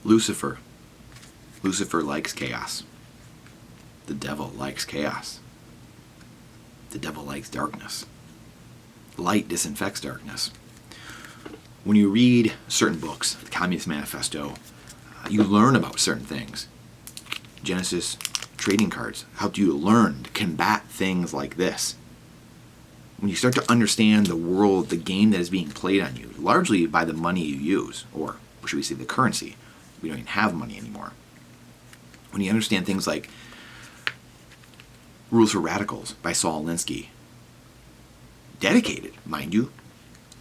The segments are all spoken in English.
Lucifer. Lucifer likes chaos. The devil likes chaos. The devil likes darkness. Light disinfects darkness. When you read certain books, the Communist Manifesto, you learn about certain things. Genesis trading cards help you learn to combat things like this. When you start to understand the world, the game that is being played on you, largely by the money you use, or should we say the currency. We don't even have money anymore. When you understand things like Rules for Radicals by Saul Alinsky, dedicated, mind you,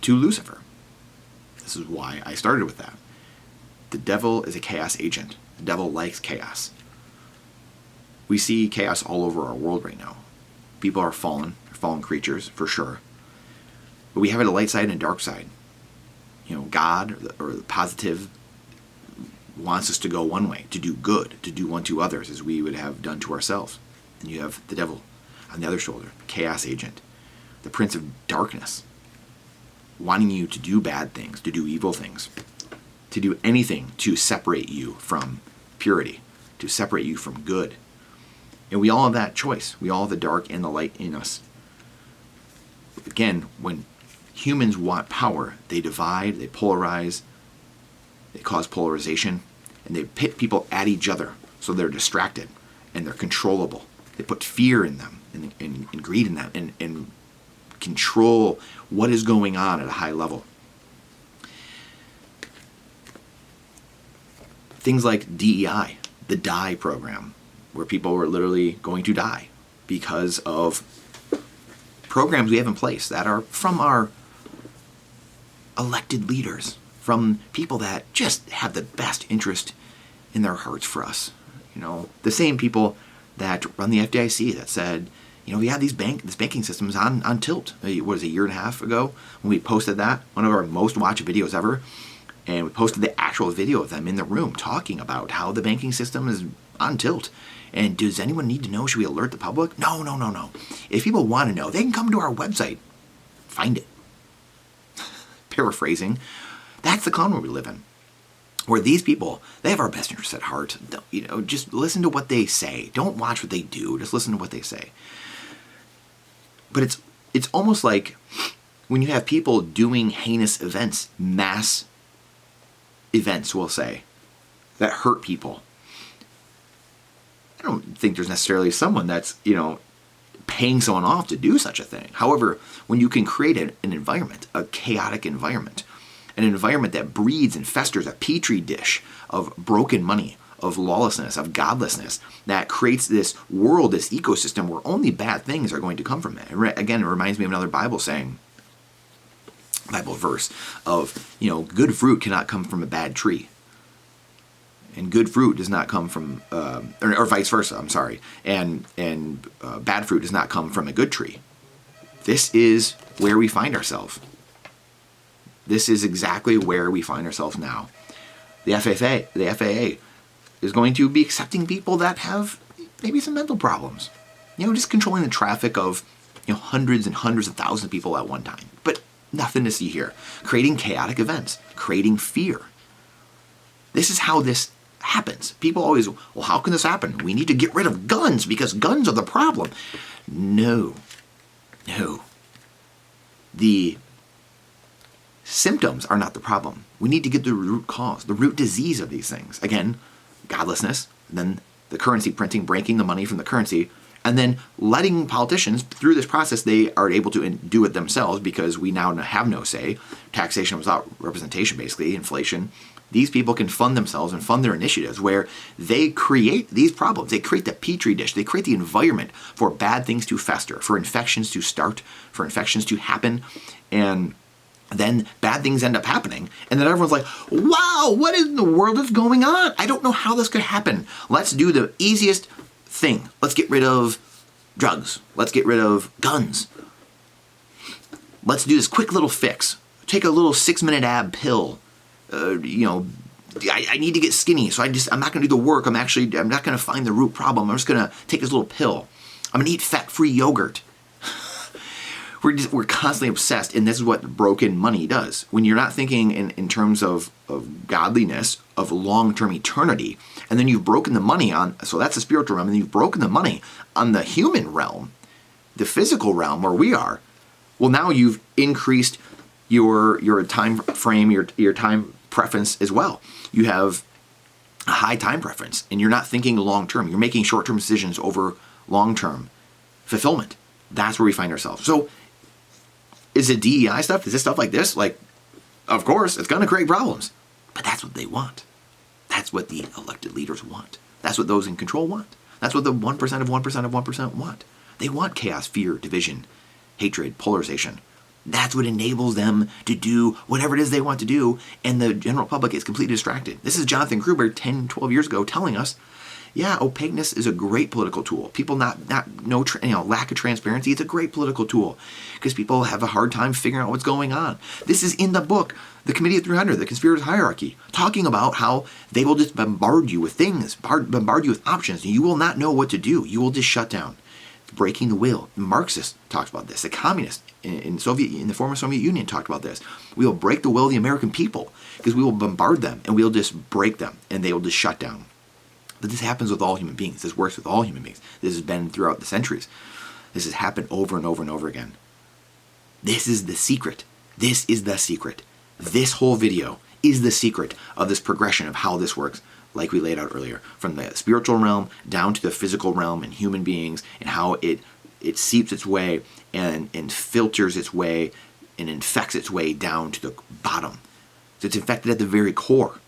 to Lucifer. This is why I started with that. The devil is a chaos agent. The devil likes chaos. We see chaos all over our world right now. People are fallen creatures, for sure. But we have a light side and a dark side. God, or the positive, wants us to go one way, to do good, to do unto others as we would have done to ourselves. And you have the devil on the other shoulder, chaos agent, the prince of darkness, wanting you to do bad things, to do evil things, to do anything to separate you from purity, to separate you from good. And we all have that choice. We all have the dark and the light in us. Again, when humans want power, they divide, they polarize, they cause polarization, and they pit people at each other so they're distracted and they're controllable. They put fear in them and greed in them and control what is going on at a high level. Things like DEI, the DEI program, where people were literally going to die because of programs we have in place that are from our elected leaders, from people that just have the best interest in their hearts for us. The same people that run the FDIC that said, we have this banking system is on tilt. What was it, a year and a half ago when we posted that, one of our most watched videos ever, and we posted the actual video of them in the room talking about how the banking system is on tilt. And does anyone need to know? Should we alert the public? No. If people want to know, they can come to our website. Find it. Paraphrasing. That's the clown world we live in. Where these people, they have our best interests at heart. Just listen to what they say. Don't watch what they do. Just listen to what they say. But it's almost like when you have people doing heinous events, mass events, we'll say, that hurt people. I don't think there's necessarily someone that's, paying someone off to do such a thing. However, when you can create an environment, a chaotic environment, an environment that breeds and festers a petri dish of broken money, of lawlessness, of godlessness, that creates this world, this ecosystem where only bad things are going to come from it. Again, it reminds me of another Bible verse of, good fruit cannot come from a bad tree. And good fruit does not come from, or vice versa, I'm sorry. And bad fruit does not come from a good tree. This is where we find ourselves. This is exactly where we find ourselves now. The FAA is going to be accepting people that have maybe some mental problems. Just controlling the traffic of hundreds and hundreds of thousands of people at one time. But nothing to see here. Creating chaotic events, creating fear. This is how this happens. People always, well, how can this happen? We need to get rid of guns because guns are the problem. No. The symptoms are not the problem. We need to get the root cause, the root disease of these things. Again, godlessness, then the currency printing, breaking the money from the currency, and then letting politicians, through this process, they are able to do it themselves because we now have no say. Taxation without representation, basically, inflation. These people can fund themselves and fund their initiatives where they create these problems. They create the petri dish. They create the environment for bad things to fester, for infections to start, for infections to happen, and then bad things end up happening. And then everyone's like, wow, what in the world is going on? I don't know how this could happen. Let's do the easiest thing. Let's get rid of drugs. Let's get rid of guns. Let's do this quick little fix. Take a little 6-minute ab pill. I need to get skinny, so I'm not going to do the work. I'm not going to find the root problem. I'm just going to take this little pill. I'm going to eat fat-free yogurt. We're constantly obsessed, and this is what broken money does. When you're not thinking in terms of godliness, of long-term eternity, and then you've broken the money on, so that's the spiritual realm, and then you've broken the money on the human realm, the physical realm where we are, well, now you've increased your time frame, your time preference as well. You have a high time preference, and you're not thinking long-term. You're making short-term decisions over long-term fulfillment. That's where we find ourselves. So is it DEI stuff? Is it stuff like this? Like, of course, it's going to create problems. But that's what they want. That's what the elected leaders want. That's what those in control want. That's what the 1% of 1% of 1% want. They want chaos, fear, division, hatred, polarization. That's what enables them to do whatever it is they want to do, and the general public is completely distracted. This is Jonathan Gruber 10, 12 years ago telling us, yeah, opaqueness is a great political tool. People lack of transparency. It's a great political tool because people have a hard time figuring out what's going on. This is in the book, The Committee of 300, The Conspirator's Hierarchy, talking about how they will just bombard you with things, bombard you with options, and you will not know what to do. You will just shut down. Breaking the will. The Marxist talks about this. The communists in the former Soviet Union talked about this. We will break the will of the American people because we will bombard them and we'll just break them and they will just shut down. But this happens with all human beings. This works with all human beings. This has been throughout the centuries. This has happened over and over and over again. This is the secret. This is the secret. This whole video is the secret of this progression of how this works, like we laid out earlier, from the spiritual realm down to the physical realm and human beings, and how it seeps its way and filters its way and infects its way down to the bottom. So it's infected at the very core.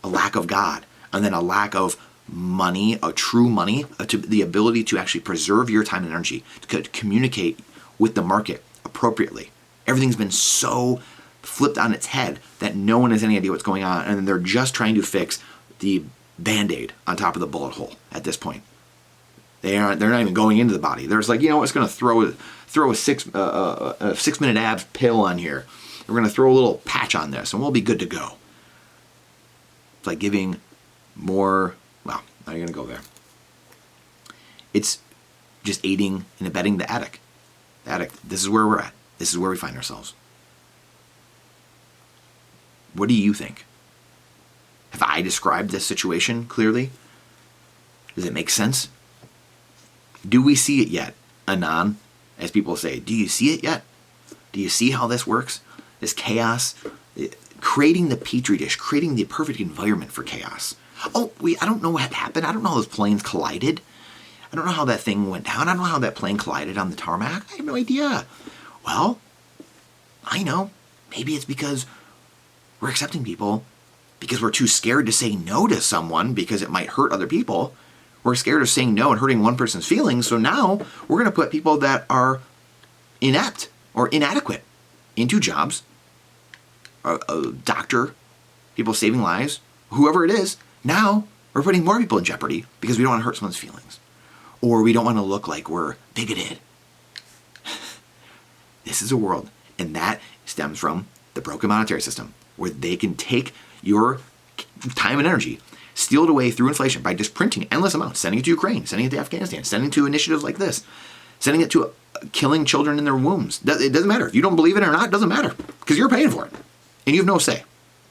A lack of God, and then a lack of money, a true money, to the ability to actually preserve your time and energy, to communicate with the market appropriately. Everything's been so flipped on its head that no one has any idea what's going on, and they're just trying to fix the Band-Aid on top of the bullet hole at this point. They're not even going into the body. They're just like, you know, it's going to throw a 6-minute abs pill on here. We're going to throw a little patch on this, and we'll be good to go. It's like giving more. Well, not going to go there. It's just aiding and abetting the addict. The addict. This is where we're at. This is where we find ourselves. What do you think? Have I described this situation clearly? Does it make sense? Do we see it yet? Anon, as people say, do you see it yet? Do you see how this works? This chaos, creating the petri dish, creating the perfect environment for chaos. Oh, I don't know what happened. I don't know how those planes collided. I don't know how that thing went down. I don't know how that plane collided on the tarmac. I have no idea. Well, I know. Maybe it's because we're accepting people because we're too scared to say no to someone because it might hurt other people. We're scared of saying no and hurting one person's feelings, so now we're going to put people that are inept or inadequate into jobs, a doctor, people saving lives, whoever it is. Now we're putting more people in jeopardy because we don't want to hurt someone's feelings, or we don't want to look like we're bigoted. This is a world, and that stems from the broken monetary system, where they can take your time and energy, steal it away through inflation by just printing endless amounts, sending it to Ukraine, sending it to Afghanistan, sending it to initiatives like this, sending it to killing children in their wombs. It doesn't matter. If you don't believe it or not, it doesn't matter, because you're paying for it, and you have no say.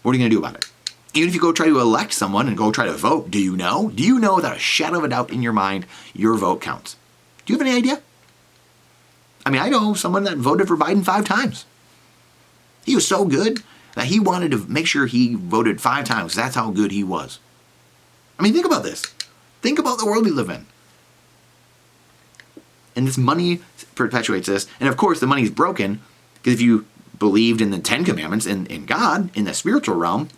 What are you going to do about it? Even if you go try to elect someone and go try to vote, do you know? Do you know without a shadow of a doubt in your mind your vote counts? Do you have any idea? I mean, I know someone that voted for Biden 5 times. He was so good that he wanted to make sure he voted 5 times. That's how good he was. I mean, think about this. Think about the world we live in. And this money perpetuates this. And of course, the money's broken, because if you believed in the 10 Commandments, in God, in the spiritual realm,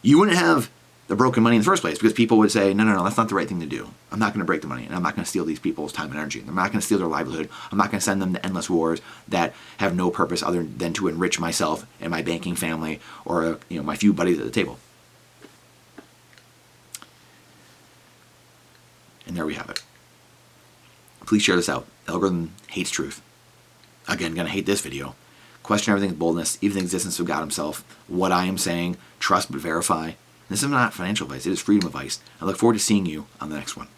you wouldn't have the broken money in the first place, because people would say, no, that's not the right thing to do. I'm not going to break the money, and I'm not going to steal these people's time and energy. I'm not going to steal their livelihood. I'm not going to send them to endless wars that have no purpose other than to enrich myself and my banking family, or my few buddies at the table. And there we have it. Please share this out. The algorithm hates truth. Again, going to hate this video. Question everything's boldness, even the existence of God himself. What I am saying, trust but verify. This is not financial advice. It is freedom advice. I look forward to seeing you on the next one.